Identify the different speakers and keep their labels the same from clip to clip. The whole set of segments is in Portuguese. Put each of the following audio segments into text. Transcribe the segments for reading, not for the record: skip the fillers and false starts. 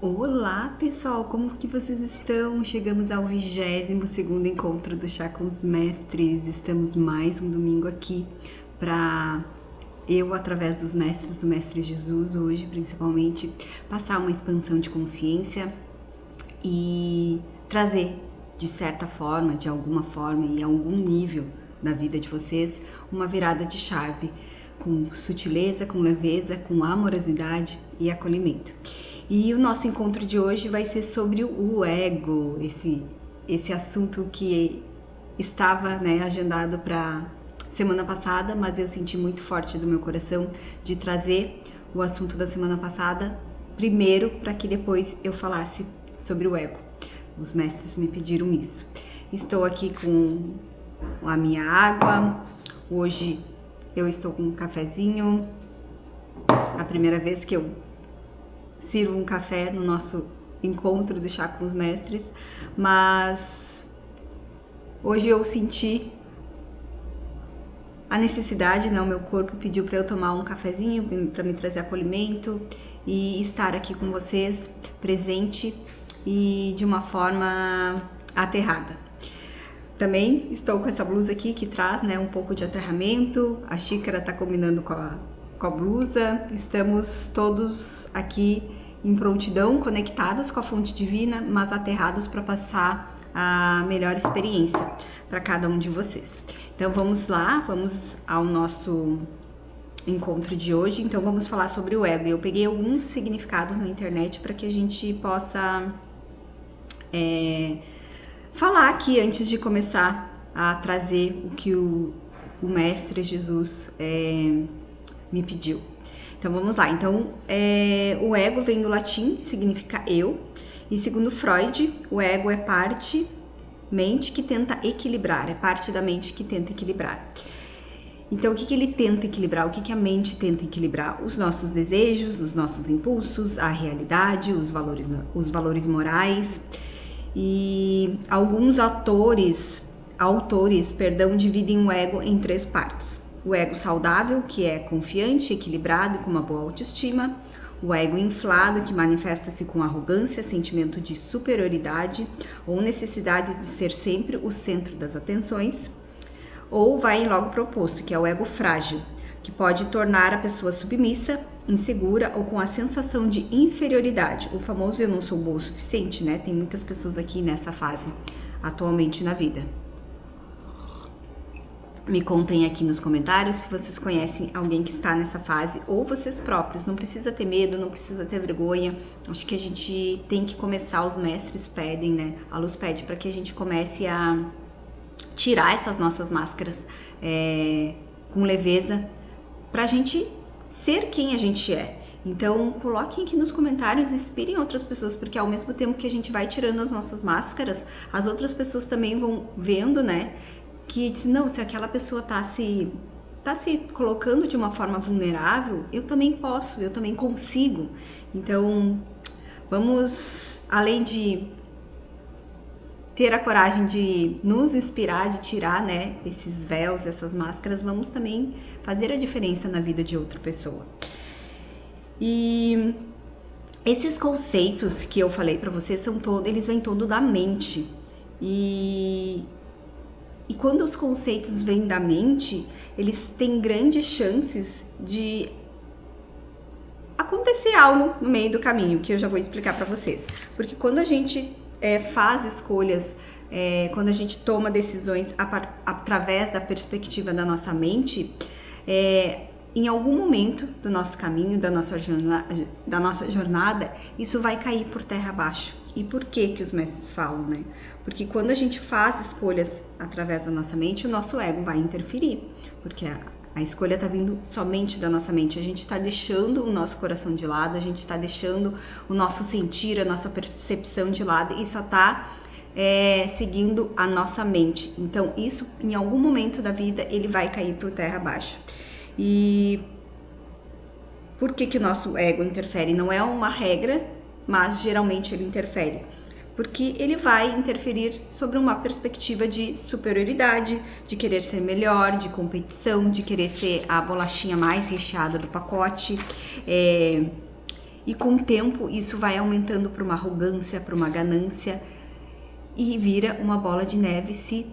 Speaker 1: Olá pessoal, como que vocês estão? Chegamos ao 22º encontro do Chá com os Mestres. Estamos mais um domingo aqui para eu, através dos mestres, do Mestre Jesus, hoje principalmente, passar uma expansão de consciência e trazer, de certa forma, de alguma forma, em algum nível da vida de vocês, uma virada de chave, com sutileza, com leveza, com amorosidade e acolhimento. E o nosso encontro de hoje vai ser sobre o ego, esse assunto que estava, agendado para semana passada, mas eu senti muito forte do meu coração de trazer o assunto da semana passada primeiro, para que depois eu falasse sobre o ego. Os mestres me pediram isso. Estou aqui com a minha água. Hoje eu estou com um cafezinho. A primeira vez que eu sirvo um café no nosso encontro do Chá com os Mestres, mas hoje eu senti a necessidade, o meu corpo pediu para eu tomar um cafezinho para me trazer acolhimento e estar aqui com vocês, presente e de uma forma aterrada. Também estou com essa blusa aqui que traz, um pouco de aterramento, a xícara está combinando com a blusa. Estamos todos aqui em prontidão, conectados com a fonte divina, mas aterrados para passar a melhor experiência para cada um de vocês. Então vamos lá, vamos ao nosso encontro de hoje. Então vamos falar sobre o ego. Eu peguei alguns significados na internet para que a gente possa falar aqui antes de começar a trazer o que o Mestre Jesus me pediu. Então vamos lá. Então o ego vem do latim, significa eu, e segundo Freud, o ego é parte mente que tenta equilibrar, é parte da mente que tenta equilibrar. Então o que ele tenta equilibrar? O que a mente tenta equilibrar? Os nossos desejos, os nossos impulsos, a realidade, os valores morais. E alguns autores, dividem o ego em 3 partes. O ego saudável, que é confiante, equilibrado e com uma boa autoestima. O ego inflado, que manifesta-se com arrogância, sentimento de superioridade ou necessidade de ser sempre o centro das atenções. Ou vai logo para o oposto, que é o ego frágil, que pode tornar a pessoa submissa, insegura ou com a sensação de inferioridade. O famoso eu não sou boa o suficiente, Tem muitas pessoas aqui nessa fase atualmente na vida. Me contem aqui nos comentários se vocês conhecem alguém que está nessa fase ou vocês próprios. Não precisa ter medo, não precisa ter vergonha. Acho que a gente tem que começar, os mestres pedem, A luz pede para que a gente comece a tirar essas nossas máscaras com leveza, para a gente ser quem a gente é. Então coloquem aqui nos comentários, inspirem outras pessoas, porque ao mesmo tempo que a gente vai tirando as nossas máscaras, as outras pessoas também vão vendo, que não, se aquela pessoa tá se colocando de uma forma vulnerável, eu também posso, eu também consigo. Então, vamos, além de ter a coragem de nos inspirar, de tirar, esses véus, essas máscaras, vamos também fazer a diferença na vida de outra pessoa. E esses conceitos que eu falei para vocês eles vêm todo da mente. E quando os conceitos vêm da mente, eles têm grandes chances de acontecer algo no meio do caminho, que eu já vou explicar para vocês. Porque quando a gente faz escolhas, quando a gente toma decisões através da perspectiva da nossa mente, em algum momento do nosso caminho, da nossa jornada, isso vai cair por terra abaixo. E por que os mestres falam, Porque quando a gente faz escolhas através da nossa mente, o nosso ego vai interferir, porque a escolha está vindo somente da nossa mente. A gente está deixando o nosso coração de lado, a gente está deixando o nosso sentir, a nossa percepção de lado, e só está seguindo a nossa mente. Então isso, em algum momento da vida, ele vai cair por terra abaixo. E por que o nosso ego interfere? Não é uma regra, mas geralmente ele interfere. Porque ele vai interferir sobre uma perspectiva de superioridade, de querer ser melhor, de competição, de querer ser a bolachinha mais recheada do pacote. E com o tempo isso vai aumentando para uma arrogância, para uma ganância e vira uma bola de neve se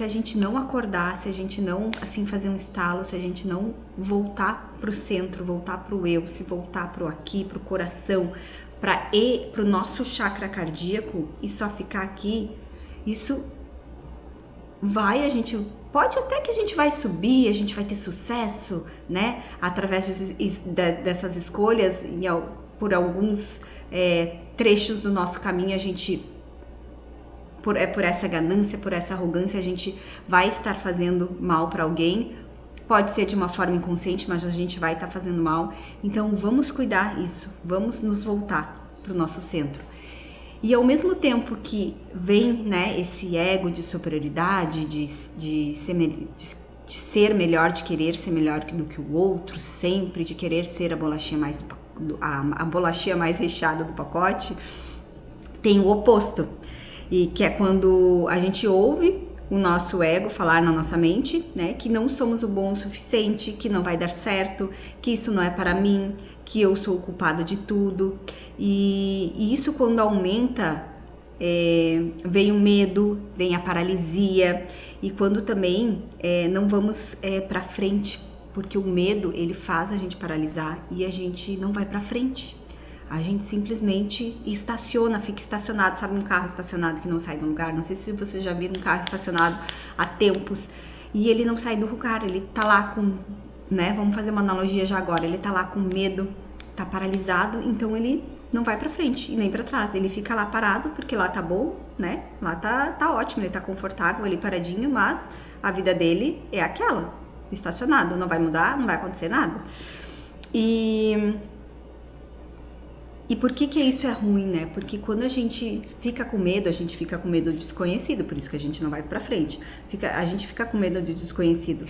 Speaker 1: a gente não acordar, se a gente não assim fazer um estalo, se a gente não voltar para o centro, voltar para o eu, se voltar para o aqui, para o coração, para o nosso chakra cardíaco e só ficar aqui, isso a gente pode até que a gente vai subir, a gente vai ter sucesso, né? Através dessas escolhas, por alguns trechos do nosso caminho, a gente, por essa ganância, por essa arrogância, a gente vai estar fazendo mal para alguém. Pode ser de uma forma inconsciente, mas a gente vai estar fazendo mal. Então, vamos cuidar isso, vamos nos voltar para o nosso centro. E ao mesmo tempo que vem, né, esse ego de superioridade, de ser melhor, de querer ser melhor do que o outro, sempre, de querer ser a bolachinha mais recheada do pacote, tem o oposto, e que é quando a gente ouve o nosso ego falar na nossa mente, né, que não somos o bom o suficiente, que não vai dar certo, que isso não é para mim, que eu sou o culpado de tudo. E isso quando aumenta, vem o medo, vem a paralisia, e quando também não vamos para frente, porque o medo ele faz a gente paralisar e a gente não vai para frente. A gente simplesmente estaciona, fica estacionado, sabe, um carro estacionado que não sai do lugar? Não sei se você já viu um carro estacionado há tempos e ele não sai do lugar, ele tá lá com, né, vamos fazer uma analogia já agora, ele tá lá com medo, tá paralisado, então ele não vai pra frente e nem pra trás, ele fica lá parado porque lá tá bom, né, lá tá ótimo, ele tá confortável ali paradinho, mas a vida dele é aquela, estacionado, não vai mudar, não vai acontecer nada. E por que isso é ruim, né? Porque quando a gente fica com medo do desconhecido, por isso que a gente não vai pra frente. A gente fica com medo do desconhecido.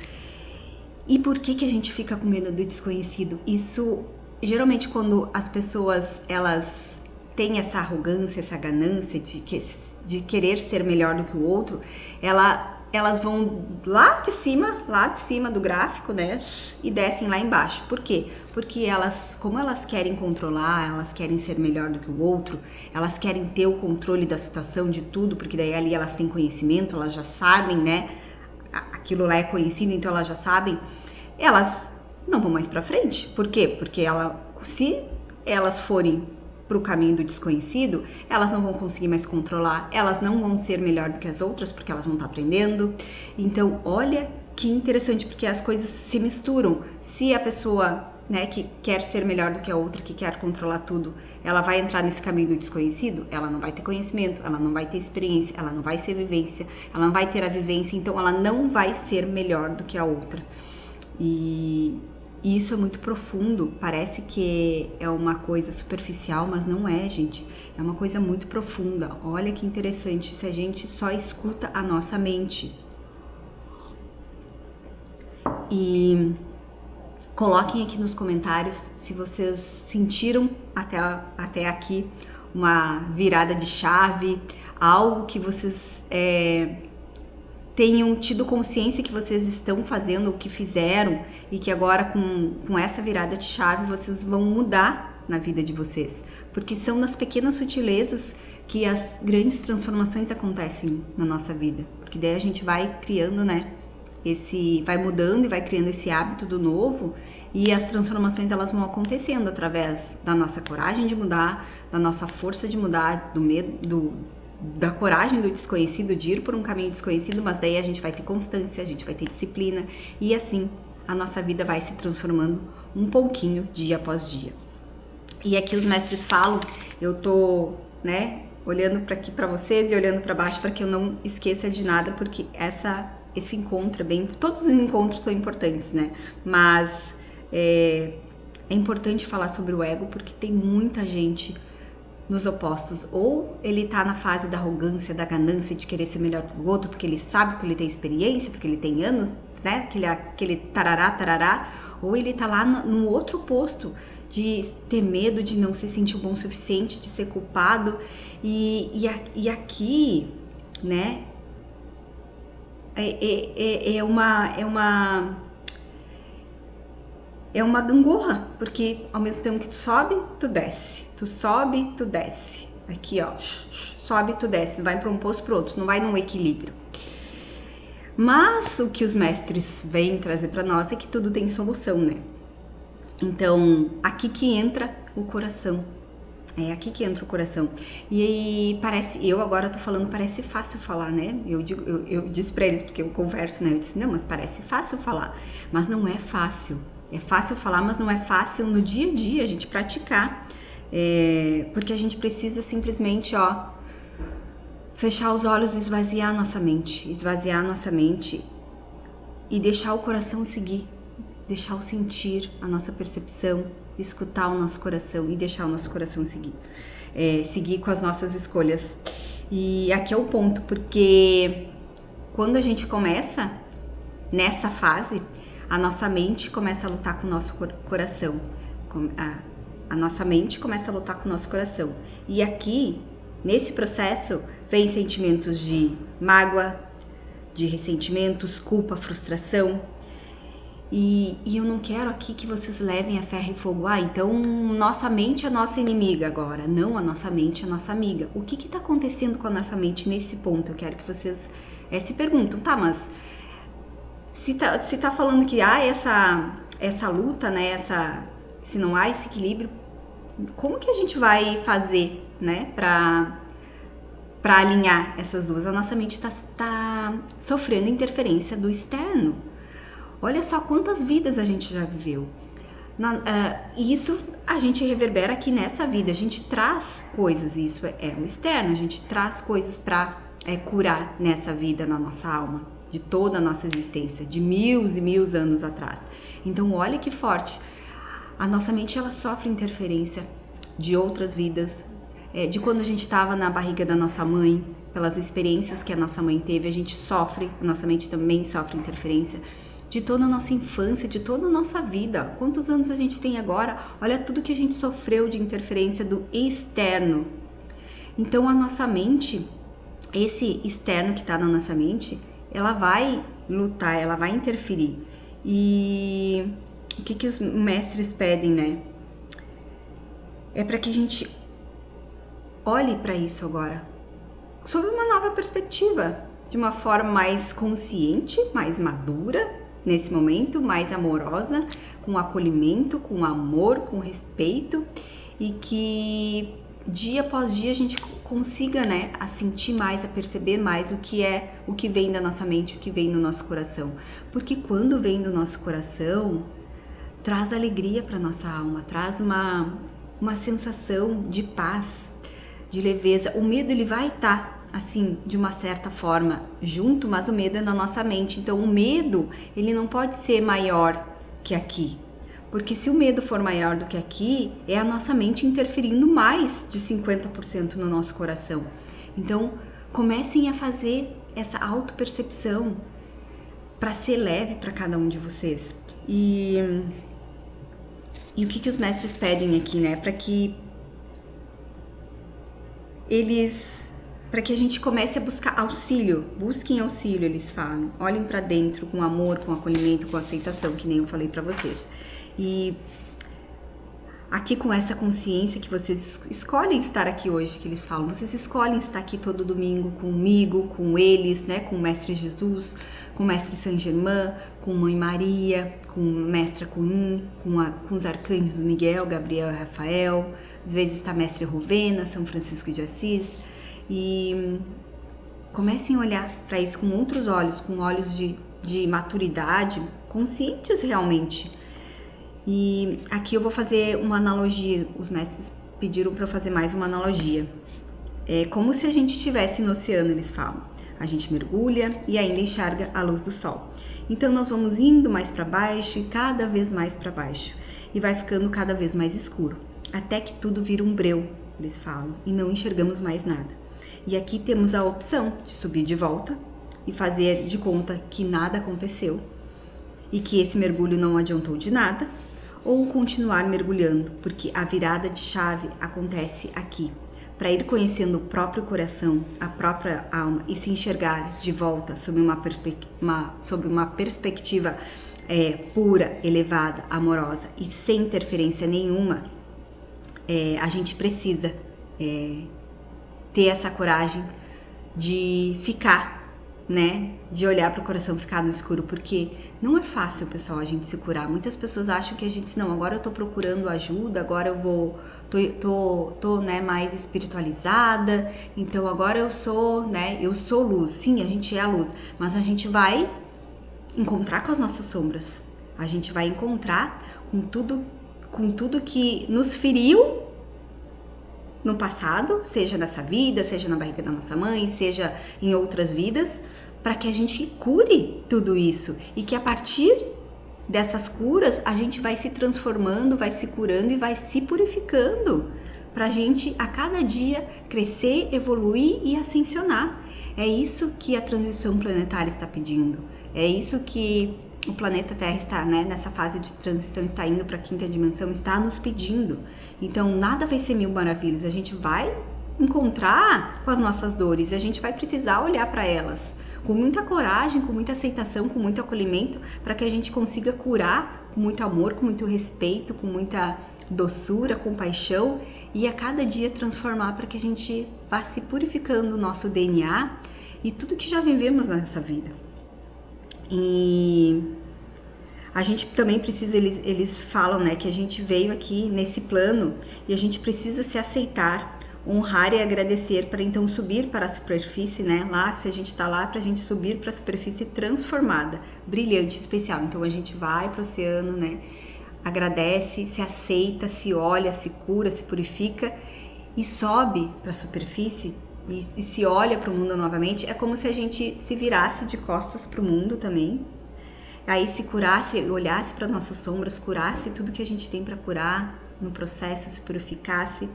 Speaker 1: E por que a gente fica com medo do desconhecido? Isso, geralmente, quando as pessoas, elas têm essa arrogância, essa ganância de querer ser melhor do que o outro, elas vão lá de cima do gráfico, né, e descem lá embaixo. Por quê? Porque como elas querem controlar, elas querem ser melhor do que o outro, elas querem ter o controle da situação, de tudo, porque daí ali elas têm conhecimento, elas já sabem, né, aquilo lá é conhecido, então elas já sabem, elas não vão mais pra frente. Por quê? Porque se elas forem para o caminho do desconhecido, elas não vão conseguir mais controlar, elas não vão ser melhor do que as outras, porque elas vão estar aprendendo. Então, olha que interessante, porque as coisas se misturam. Se a pessoa, né, que quer ser melhor do que a outra, que quer controlar tudo, ela vai entrar nesse caminho do desconhecido, ela não vai ter conhecimento, ela não vai ter experiência, ela não vai ser vivência, ela não vai ter a vivência, então ela não vai ser melhor do que a outra. E isso é muito profundo, parece que é uma coisa superficial, mas não é, gente. É uma coisa muito profunda. Olha que interessante se a gente só escuta a nossa mente. E coloquem aqui nos comentários se vocês sentiram até aqui uma virada de chave, algo que vocês tenham tido consciência que vocês estão fazendo o que fizeram e que agora com essa virada de chave vocês vão mudar na vida de vocês, porque são nas pequenas sutilezas que as grandes transformações acontecem na nossa vida, porque daí a gente vai criando, né, vai mudando e vai criando esse hábito do novo, e as transformações elas vão acontecendo através da nossa coragem de mudar, da nossa força de mudar, do medo, da coragem do desconhecido, de ir por um caminho desconhecido, mas daí a gente vai ter constância, a gente vai ter disciplina, e assim a nossa vida vai se transformando um pouquinho dia após dia. E aqui os mestres falam, eu tô, né, olhando para aqui para vocês e olhando para baixo para que eu não esqueça de nada, porque esse encontro todos os encontros são importantes, né, mas é importante falar sobre o ego porque tem muita gente nos opostos, ou ele tá na fase da arrogância, da ganância, de querer ser melhor que o outro, porque ele sabe que ele tem experiência, porque ele tem anos, né, aquele tarará, ou ele tá lá no outro oposto, de ter medo, de não se sentir bom o suficiente, de ser culpado, e aqui, né, é uma gangorra, porque ao mesmo tempo que tu sobe, tu desce. Tu sobe, tu desce. Aqui, ó, sobe, tu desce. Vai para um posto pro outro, não vai num equilíbrio. Mas o que os mestres vêm trazer para nós é que tudo tem solução, né? Então, aqui que entra o coração. É aqui que entra o coração. E aí parece, eu agora tô falando, parece fácil falar, né? Eu disse pra eles, porque eu converso, né? Eu disse, não, mas parece fácil falar. Mas não é fácil. É fácil falar, mas não é fácil no dia a dia a gente praticar. Porque a gente precisa simplesmente, ó, fechar os olhos e esvaziar a nossa mente. Esvaziar a nossa mente e deixar o coração seguir. Deixar o sentir, a nossa percepção, escutar o nosso coração e deixar o nosso coração seguir. Seguir com as nossas escolhas. E aqui é o ponto, porque quando a gente começa nessa fase, a nossa mente começa a lutar com o nosso coração. A nossa mente começa a lutar com o nosso coração. E aqui, nesse processo, vem sentimentos de mágoa, de ressentimentos, culpa, frustração. E eu não quero aqui que vocês levem a ferro e fogo. Então nossa mente é nossa inimiga agora. Não, a nossa mente é nossa amiga. O que tá acontecendo com a nossa mente nesse ponto? Eu quero que vocês se perguntam, tá, mas se tá falando que há essa luta, né, se não há esse equilíbrio, como que a gente vai fazer, né, pra alinhar essas duas? A nossa mente tá sofrendo interferência do externo. Olha só quantas vidas a gente já viveu. E isso a gente reverbera aqui nessa vida. A gente traz coisas, isso é o externo. A gente traz coisas para curar nessa vida, na nossa alma, de toda a nossa existência, de mil e mil anos atrás. Então olha que forte. A nossa mente, ela sofre interferência de outras vidas, de quando a gente estava na barriga da nossa mãe, pelas experiências que a nossa mãe teve, a gente sofre, a nossa mente também sofre interferência de toda a nossa infância, de toda a nossa vida. Quantos anos a gente tem agora? Olha tudo que a gente sofreu de interferência do externo. Então a nossa mente, esse externo que está na nossa mente, ela vai lutar, ela vai interferir. E o que os mestres pedem, né? É para que a gente olhe para isso agora, sob uma nova perspectiva, de uma forma mais consciente, mais madura, nesse momento, mais amorosa, com acolhimento, com amor, com respeito, e que dia após dia a gente consiga, né, a sentir mais, a perceber mais o que vem da nossa mente, o que vem no nosso coração. Porque quando vem do nosso coração, traz alegria para nossa alma, traz uma sensação de paz, de leveza. O medo, ele vai estar assim, de uma certa forma junto, mas o medo é na nossa mente. Então o medo, ele não pode ser maior que aqui, porque se o medo for maior do que aqui, é a nossa mente interferindo mais de 50% no nosso coração. Então comecem a fazer essa autopercepção para ser leve para cada um de vocês. E o que os mestres pedem aqui, né, para que a gente comece a buscar auxílio. Busquem auxílio, eles falam. Olhem para dentro com amor, com acolhimento, com aceitação, que nem eu falei para vocês. E aqui com essa consciência que vocês escolhem estar aqui hoje, que eles falam, vocês escolhem estar aqui todo domingo comigo, com eles, né, com o Mestre Jesus, com o Mestre Saint Germain, com Mãe Maria, com o Mestre Kunin, com os arcanjos Miguel, Gabriel e Rafael. Às vezes está Mestre Rovena, São Francisco de Assis. E comecem a olhar para isso com outros olhos, com olhos de maturidade, conscientes realmente. E aqui eu vou fazer uma analogia, os mestres pediram para eu fazer mais uma analogia. É como se a gente estivesse no oceano, eles falam. A gente mergulha e ainda enxerga a luz do sol. Então nós vamos indo mais para baixo e cada vez mais para baixo. E vai ficando cada vez mais escuro, até que tudo vira um breu, eles falam, e não enxergamos mais nada. E aqui temos a opção de subir de volta e fazer de conta que nada aconteceu e que esse mergulho não adiantou de nada, ou continuar mergulhando, porque a virada de chave acontece aqui, para ir conhecendo o próprio coração, a própria alma e se enxergar de volta sob uma perspectiva pura, elevada, amorosa e sem interferência nenhuma, a gente precisa ter essa coragem de ficar, né? De olhar para o coração, ficar no escuro, porque não é fácil, pessoal, a gente se curar. Muitas pessoas acham que a gente, não, agora eu tô procurando ajuda, agora eu vou, tô né, mais espiritualizada, então agora eu sou, né, eu sou luz. Sim, a gente é a luz, mas a gente vai encontrar com as nossas sombras, a gente vai encontrar com tudo que nos feriu no passado, seja nessa vida, seja na barriga da nossa mãe, seja em outras vidas, para que a gente cure tudo isso e que a partir dessas curas a gente vai se transformando, vai se curando e vai se purificando, para a gente a cada dia crescer, evoluir e ascensionar. É isso que a transição planetária está pedindo, é isso que o planeta Terra está, né, nessa fase de transição, está indo para a quinta dimensão, está nos pedindo. Então, nada vai ser mil maravilhas, a gente vai encontrar com as nossas dores, a gente vai precisar olhar para elas com muita coragem, com muita aceitação, com muito acolhimento, para que a gente consiga curar com muito amor, com muito respeito, com muita doçura, compaixão e a cada dia transformar para que a gente vá se purificando o nosso DNA e tudo que já vivemos nessa vida. E a gente também precisa, eles falam, né, que a gente veio aqui nesse plano e a gente precisa se aceitar, honrar e agradecer para então subir para a superfície, né, lá, se a gente tá lá, pra gente subir para a superfície transformada, brilhante, especial. Então a gente vai pro oceano, né, agradece, se aceita, se olha, se cura, se purifica e sobe para a superfície e se olha para o mundo novamente. É como se a gente se virasse de costas para o mundo também, aí se curasse, olhasse para nossas sombras, curasse tudo que a gente tem para curar no processo, se purificasse,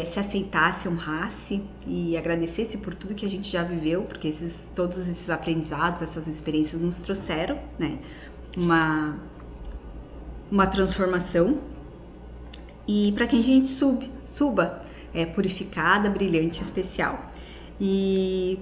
Speaker 1: se aceitasse, honrasse e agradecesse por tudo que a gente já viveu, porque todos esses aprendizados, essas experiências nos trouxeram, né, uma transformação, e para que a gente suba purificada, brilhante, especial. E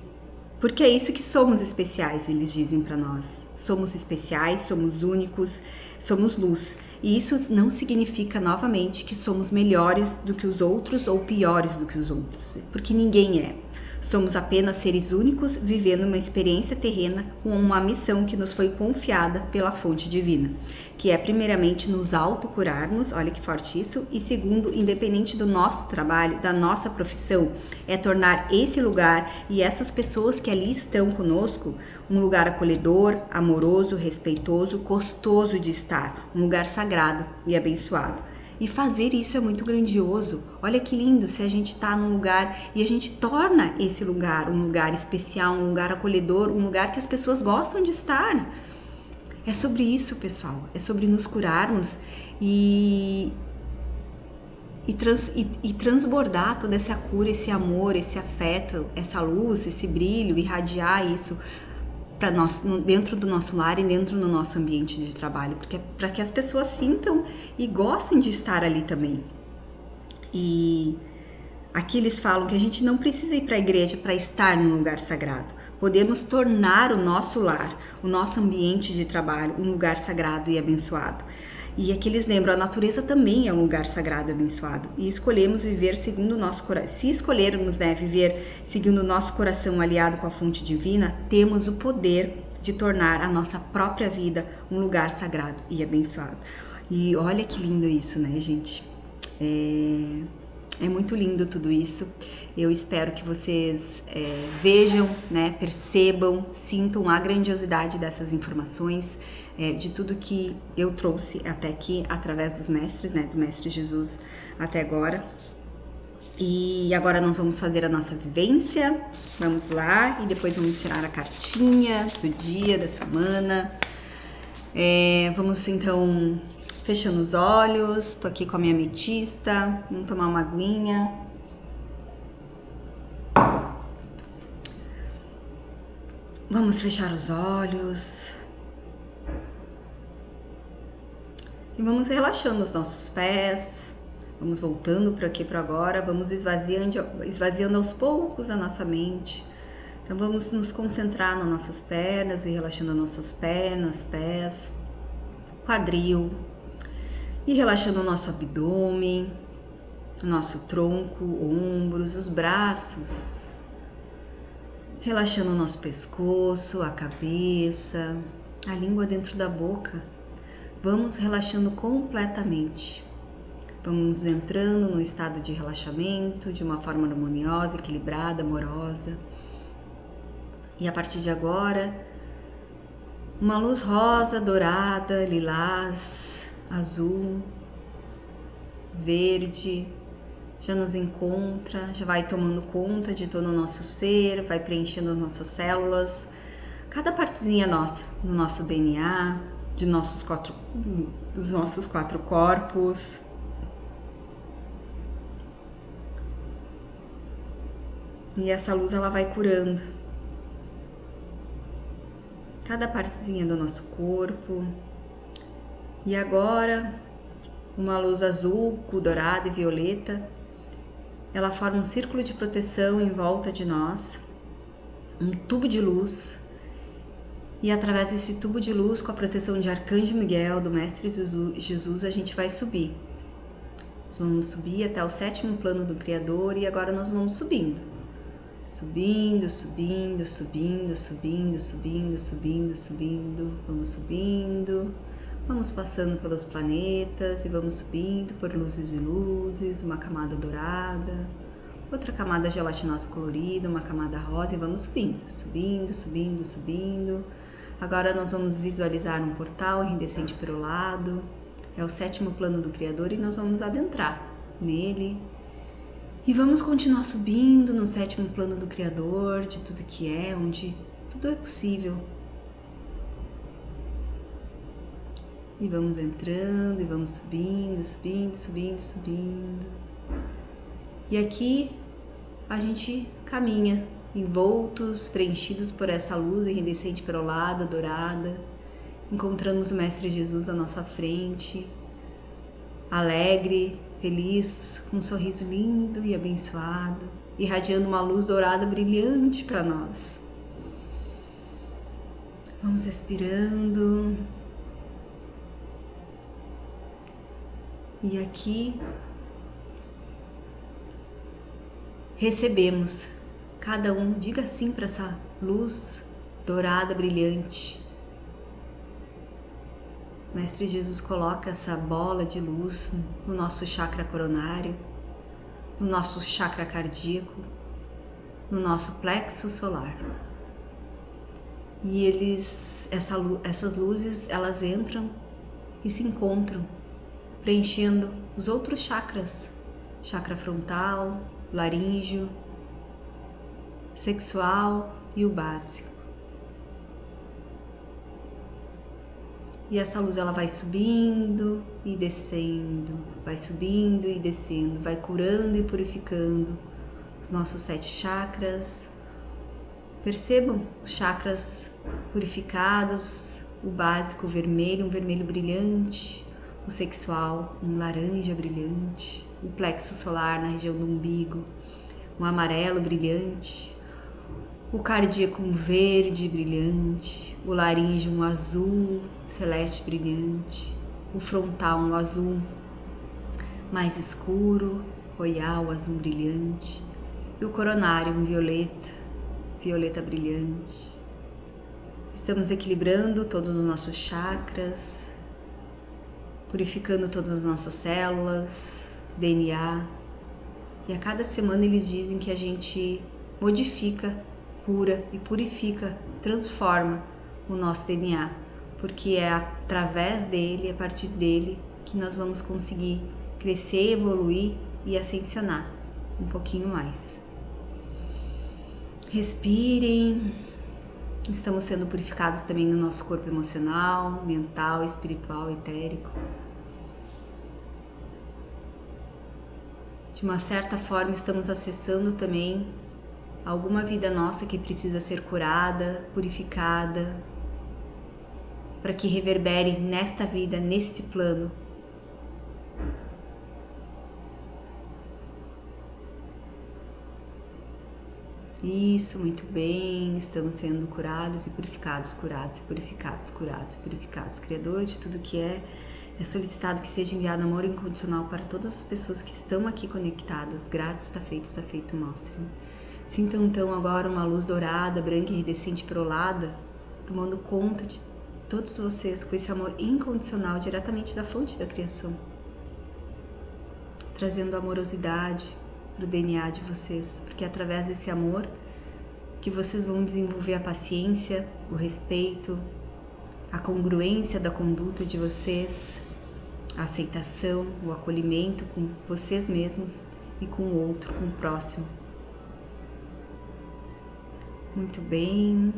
Speaker 1: porque é isso que somos especiais, eles dizem para nós. Somos especiais, somos únicos, somos luz. E isso não significa, novamente, que somos melhores do que os outros ou piores do que os outros, porque ninguém é. Somos apenas seres únicos vivendo uma experiência terrena com uma missão que nos foi confiada pela fonte divina, que é primeiramente nos autocurarmos, olha que forte isso, e segundo, independente do nosso trabalho, da nossa profissão, é tornar esse lugar e essas pessoas que ali estão conosco um lugar acolhedor, amoroso, respeitoso, gostoso de estar, um lugar sagrado e abençoado. E fazer isso é muito grandioso. Olha que lindo se a gente está num lugar e a gente torna esse lugar um lugar especial, um lugar acolhedor, um lugar que as pessoas gostam de estar. É sobre isso, pessoal. É sobre nos curarmos e transbordar toda essa cura, esse amor, esse afeto, essa luz, esse brilho, irradiar isso para nós, dentro do nosso lar e dentro do nosso ambiente de trabalho, porque para que as pessoas sintam e gostem de estar ali também. E aqui eles falam que a gente não precisa ir para a igreja para estar num lugar sagrado. Podemos tornar o nosso lar, o nosso ambiente de trabalho, um lugar sagrado e abençoado. E aqui eles lembram, a natureza também é um lugar sagrado e abençoado. E escolhemos viver segundo o nosso coração. Se escolhermos, né, viver seguindo o nosso coração aliado com a fonte divina, temos o poder de tornar a nossa própria vida um lugar sagrado e abençoado. E olha que lindo isso, né, gente? É muito lindo tudo isso. Eu espero que vocês vejam, né, percebam, sintam a grandiosidade dessas informações, de tudo que eu trouxe até aqui através dos mestres, né, do Mestre Jesus até agora. E agora nós vamos fazer a nossa vivência. Vamos lá e depois vamos tirar a cartinha do dia, da semana. Vamos então fechando os olhos. Tô aqui com a minha ametista. Vamos tomar uma aguinha. Vamos fechar os olhos. E vamos relaxando os nossos pés. Vamos voltando para aqui, para agora. Vamos esvaziando aos poucos a nossa mente. Então vamos nos concentrar nas nossas pernas e relaxando as nossas pernas, pés. quadril e relaxando o nosso abdômen, o nosso tronco, ombros, os braços, relaxando o nosso pescoço, a cabeça, a língua dentro da boca. Vamos relaxando completamente. Vamos entrando no estado de relaxamento de uma forma harmoniosa, equilibrada, amorosa. E a partir de agora, uma luz rosa, dourada, lilás, azul, verde, já nos encontra, já vai tomando conta de todo o nosso ser, vai preenchendo as nossas células, cada partezinha nossa, do nosso DNA, dos nossos 4 corpos. E essa luz ela vai curando cada partezinha do nosso corpo. E agora, uma luz azul, dourada e violeta, ela forma um círculo de proteção em volta de nós, um tubo de luz. E através desse tubo de luz, com a proteção de Arcanjo Miguel, do Mestre Jesus, a gente vai subir. Nós vamos subir até o 7º plano do Criador e agora nós vamos subindo. Subindo, subindo, subindo, subindo, subindo, subindo, subindo. Vamos subindo, vamos passando pelos planetas e vamos subindo por luzes e luzes, uma camada dourada, outra camada gelatinosa colorida, uma camada rosa e vamos subindo, subindo, subindo, subindo. Agora nós vamos visualizar um portal iridescente perolado, é o 7º plano do Criador e nós vamos adentrar nele. E vamos continuar subindo no 7º plano do Criador, de tudo que é, onde tudo é possível. E vamos entrando, e vamos subindo, subindo, subindo, subindo. E aqui a gente caminha, envoltos, preenchidos por essa luz iridescente perolada, dourada. Encontramos o Mestre Jesus à nossa frente, alegre, feliz, com um sorriso lindo e abençoado, irradiando uma luz dourada brilhante para nós. Vamos respirando. E aqui recebemos, cada um diga sim para essa luz dourada brilhante. O Mestre Jesus coloca essa bola de luz no nosso chakra coronário, no nosso chakra cardíaco, no nosso plexo solar. E essas luzes, elas entram e se encontram, preenchendo os outros chakras, chakra frontal, laríngeo, sexual e o básico. E essa luz ela vai subindo e descendo, vai subindo e descendo, vai curando e purificando os nossos 7 chakras. Percebam os chakras purificados, o básico o vermelho, um vermelho brilhante, o sexual, um laranja brilhante, o plexo solar na região do umbigo, um amarelo brilhante, o cardíaco um verde brilhante, o laríngeo um azul celeste brilhante, o frontal um azul mais escuro, royal, azul brilhante, e o coronário um violeta brilhante. Estamos equilibrando todos os nossos chakras, purificando todas as nossas células, DNA, e a cada semana eles dizem que a gente modifica, cura e purifica, transforma o nosso DNA, porque é através dele, a partir dele, que nós vamos conseguir crescer, evoluir e ascensionar um pouquinho mais. Respirem. Estamos sendo purificados também no nosso corpo emocional, mental, espiritual, etérico. De uma certa forma, estamos acessando também alguma vida nossa que precisa ser curada, purificada, para que reverbere nesta vida, neste plano. Isso, muito bem. Estamos sendo curados e purificados, curados e purificados, curados e purificados. Criador de tudo que é solicitado que seja enviado amor incondicional para todas as pessoas que estão aqui conectadas. Grato, está feito, mostre-me. Sintam então agora uma luz dourada, branca e iridescente perolada, tomando conta de todos vocês com esse amor incondicional diretamente da fonte da criação, trazendo amorosidade para o DNA de vocês, porque é através desse amor que vocês vão desenvolver a paciência, o respeito, a congruência da conduta de vocês, a aceitação, o acolhimento com vocês mesmos e com o outro, com o próximo. Muito bem.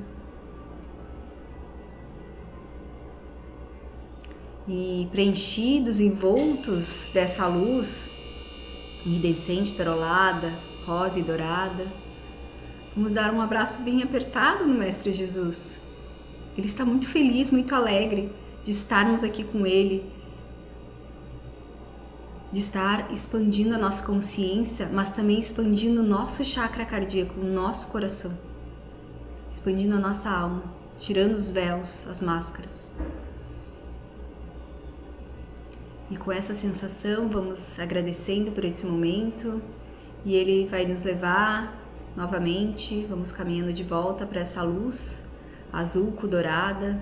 Speaker 1: E preenchidos, envoltos dessa luz iridescente, perolada, rosa e dourada, vamos dar um abraço bem apertado no Mestre Jesus. Ele está muito feliz, muito alegre de estarmos aqui com Ele, de estar expandindo a nossa consciência, mas também expandindo o nosso chakra cardíaco, o nosso coração, expandindo a nossa alma, tirando os véus, as máscaras. E com essa sensação vamos agradecendo por esse momento e Ele vai nos levar novamente, vamos caminhando de volta para essa luz azul dourada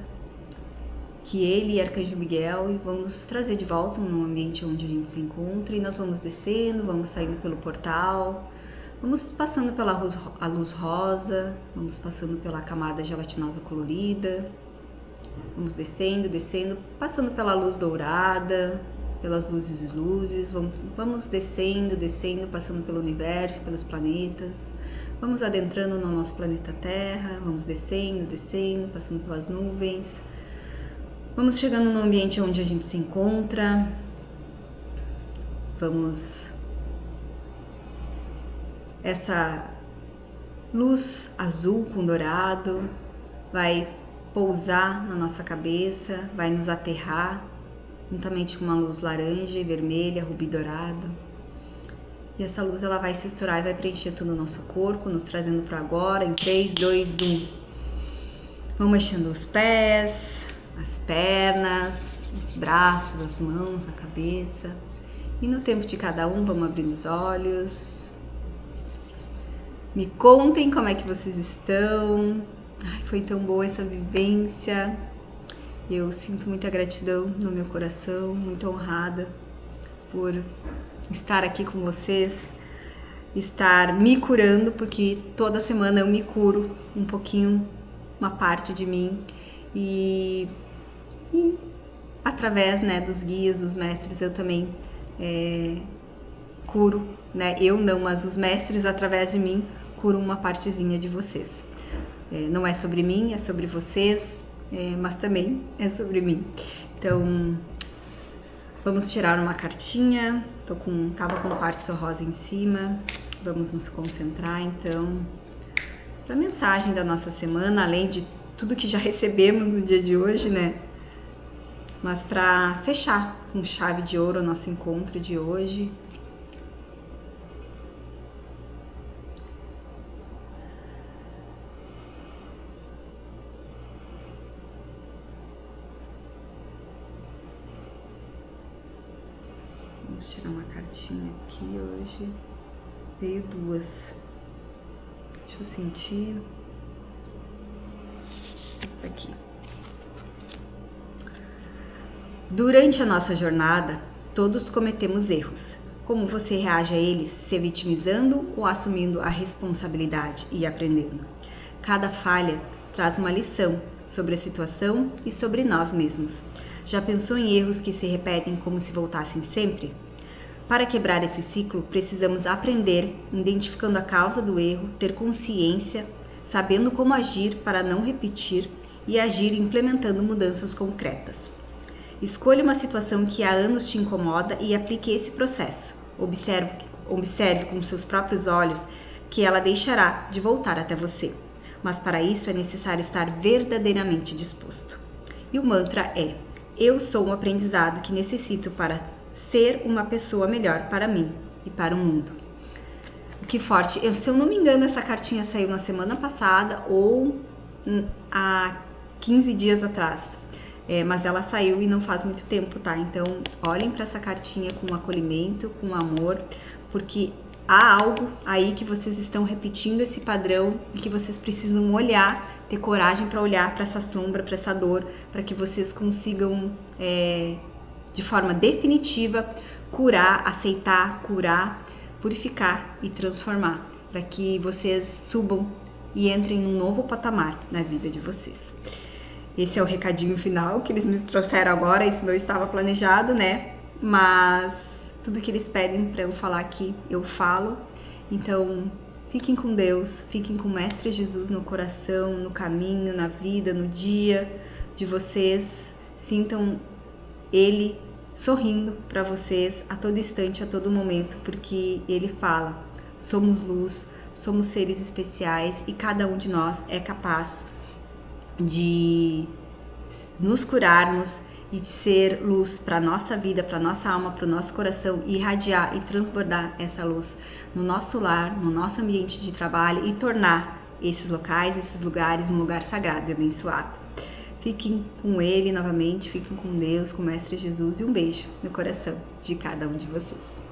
Speaker 1: que Ele e Arcanjo Miguel vão nos trazer de volta no ambiente onde a gente se encontra, e nós vamos descendo, vamos saindo pelo portal, vamos passando pela luz rosa, vamos passando pela camada gelatinosa colorida, vamos descendo, passando pela luz dourada, pelas luzes, vamos descendo, passando pelo universo, pelos planetas, vamos adentrando no nosso planeta Terra, vamos descendo, passando pelas nuvens, vamos chegando no ambiente onde a gente se encontra, essa luz azul com dourado vai pousar na nossa cabeça, vai nos aterrar, juntamente com uma luz laranja e vermelha, rubi dourado. E essa luz ela vai se estourar e vai preencher todo o nosso corpo, nos trazendo para agora, em 3, 2, 1. Vamos mexendo os pés, as pernas, os braços, as mãos, a cabeça. E no tempo de cada um, vamos abrindo os olhos. Me contem como é que vocês estão. Ai, foi tão boa essa vivência. Eu sinto muita gratidão no meu coração, muito honrada por estar aqui com vocês, estar me curando, porque toda semana eu me curo um pouquinho, uma parte de mim, e através, né, dos guias, dos mestres, eu também curo, né? Eu não, mas os mestres através de mim curam uma partezinha de vocês. Não é sobre mim, é sobre vocês, mas também é sobre mim. Então, vamos tirar uma cartinha. Tava com o quartzo rosa em cima. Vamos nos concentrar, então, para a mensagem da nossa semana, além de tudo que já recebemos no dia de hoje, né? Mas para fechar com chave de ouro o nosso encontro de hoje. Vamos tirar uma cartinha aqui hoje. Veio duas. Deixa eu sentir. Essa aqui. Durante a nossa jornada, todos cometemos erros. Como você reage a eles, se vitimizando ou assumindo a responsabilidade e aprendendo? Cada falha traz uma lição sobre a situação e sobre nós mesmos. Já pensou em erros que se repetem como se voltassem sempre? Para quebrar esse ciclo, precisamos aprender, identificando a causa do erro, ter consciência, sabendo como agir para não repetir e agir implementando mudanças concretas. Escolha uma situação que há anos te incomoda e aplique esse processo. Observe com seus próprios olhos que ela deixará de voltar até você. Mas para isso é necessário estar verdadeiramente disposto. E o mantra é: eu sou um aprendizado que necessito para ser uma pessoa melhor para mim e para o mundo. Que forte. Se eu não me engano, essa cartinha saiu na semana passada ou há 15 dias atrás. Mas ela saiu e não faz muito tempo, tá? Então, olhem para essa cartinha com acolhimento, com amor, porque há algo aí que vocês estão repetindo esse padrão e que vocês precisam olhar, ter coragem para olhar para essa sombra, para essa dor, para que vocês consigam, de forma definitiva, curar, aceitar, curar, purificar e transformar, para que vocês subam e entrem num novo patamar na vida de vocês. Esse é o recadinho final que eles me trouxeram agora, isso não estava planejado, né? Mas tudo que eles pedem para eu falar aqui, eu falo. Então, fiquem com Deus, fiquem com o Mestre Jesus no coração, no caminho, na vida, no dia de vocês. Sintam Ele sorrindo para vocês a todo instante, a todo momento, porque Ele fala: somos luz, somos seres especiais e cada um de nós é capaz de nos curarmos e de ser luz para a nossa vida, para a nossa alma, para o nosso coração, e irradiar e transbordar essa luz no nosso lar, no nosso ambiente de trabalho e tornar esses locais, esses lugares um lugar sagrado e abençoado. Fiquem com Ele novamente, fiquem com Deus, com o Mestre Jesus, e um beijo no coração de cada um de vocês.